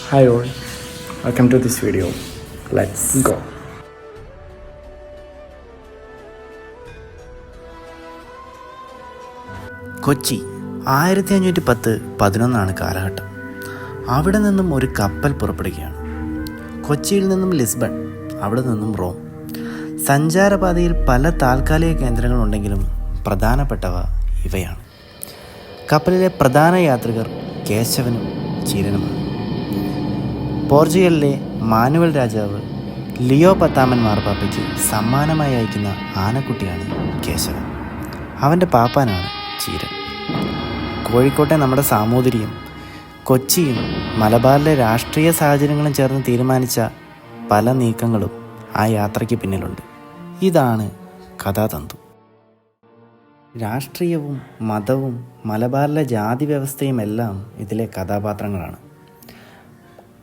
Hi all, welcome to this video. Let's go. Kochi 1510-11 കാലഘട്ടം. അവിടെ നിന്നും ഒരു കപ്പൽ പുറപ്പെടുകയാണ്. കൊച്ചിയിൽ നിന്നും ലിസ്ബൺ, അവിടെ നിന്നും റോം. സഞ്ചാരപാതയിൽ പല താൽക്കാലിക കേന്ദ്രങ്ങളുണ്ടെങ്കിലും പ്രധാനപ്പെട്ടവ ഇവയാണ്. കപ്പലിലെ പ്രധാന യാത്രികർ കേശവനും ചീരനുമാണ്. പോർച്ചുഗലിലെ മാനുവൽ രാജാവ് ലിയോ 10 മാർപ്പാപ്പയ്ക്ക് സമ്മാനമായി അയക്കുന്ന ആനക്കുട്ടിയാണ് കേശവൻ. അവൻ്റെ പാപ്പാനാണ് ചീരൻ. കോഴിക്കോട്ടെ നമ്മുടെ സാമൂതിരിയും കൊച്ചിയും മലബാറിലെ രാഷ്ട്രീയ സാഹചര്യങ്ങളും ചേർന്ന് തീരുമാനിച്ച പല നീക്കങ്ങളും ആ യാത്രയ്ക്ക് പിന്നിലുണ്ട്. ഇതാണ് കഥാതന്തു. രാഷ്ട്രീയവും മതവും മലബാറിലെ ജാതി വ്യവസ്ഥയും എല്ലാം ഇതിലെ കഥാപാത്രങ്ങളാണ്.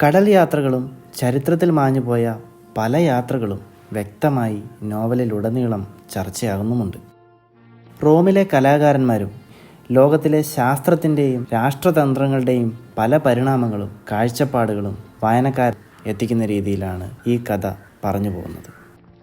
കടൽ യാത്രകളും ചരിത്രത്തിൽ മാഞ്ഞുപോയ പല യാത്രകളും വ്യക്തമായി നോവലിലുടനീളം ചർച്ചയാകുന്നുമുണ്ട്. റോമിലെ കലാകാരന്മാരും ലോകത്തിലെ ശാസ്ത്രത്തിൻ്റെയും രാഷ്ട്രതന്ത്രങ്ങളുടെയും പല പരിണാമങ്ങളും കാഴ്ചപ്പാടുകളും വായനക്കാർ എത്തിക്കുന്ന രീതിയിലാണ് ഈ കഥ പറഞ്ഞു പോകുന്നത്.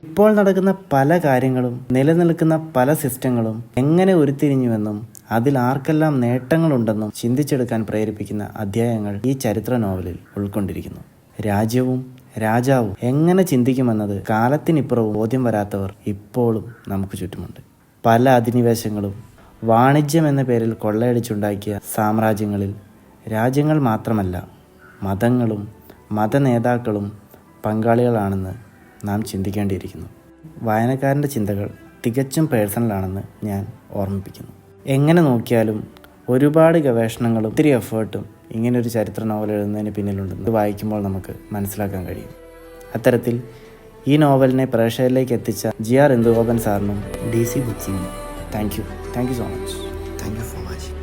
ഇപ്പോൾ നടക്കുന്ന പല കാര്യങ്ങളും നിലനിൽക്കുന്ന പല സിസ്റ്റങ്ങളും എങ്ങനെ ഉരുത്തിരിഞ്ഞുവെന്നും അതിൽ ആർക്കെല്ലാം നേട്ടങ്ങളുണ്ടെന്നും ചിന്തിച്ചെടുക്കാൻ പ്രേരിപ്പിക്കുന്ന അധ്യായങ്ങൾ ഈ ചരിത്ര നോവലിൽ ഉൾക്കൊണ്ടിരിക്കുന്നു. രാജ്യവും രാജാവും എങ്ങനെ ചിന്തിക്കുമെന്നത് കാലത്തിനിപ്പുറവും ബോധ്യം വരാത്തവർ ഇപ്പോഴും നമുക്ക് ചുറ്റുമുണ്ട്. പല അധിനിവേശങ്ങളും വാണിജ്യം എന്ന പേരിൽ കൊള്ളയടിച്ചുണ്ടാക്കിയ സാമ്രാജ്യങ്ങളിൽ രാജ്യങ്ങൾ മാത്രമല്ല മതങ്ങളും മതനേതാക്കളും പങ്കാളികളാണെന്ന് നാം ചിന്തിക്കേണ്ടിയിരിക്കുന്നു. വായനക്കാരൻ്റെ ചിന്തകൾ തികച്ചും പേഴ്സണലാണെന്ന് ഞാൻ ഓർമ്മിപ്പിക്കുന്നു. എങ്ങനെ നോക്കിയാലും ഒരുപാട് ഗവേഷണങ്ങളും ഒത്തിരി എഫേർട്ടും ഇങ്ങനൊരു ചരിത്ര നോവൽ എഴുതുന്നതിന് പിന്നിലുണ്ടെന്ന് ഇത് വായിക്കുമ്പോൾ നമുക്ക് മനസ്സിലാക്കാൻ കഴിയും. അത്തരത്തിൽ ഈ നോവലിനെ പ്രേക്ഷകരിലേക്ക് എത്തിച്ച GR ഇന്ദുഗോപൻ സാറിനും DC ബുക്സിനും thank you so much. Thank you for watching.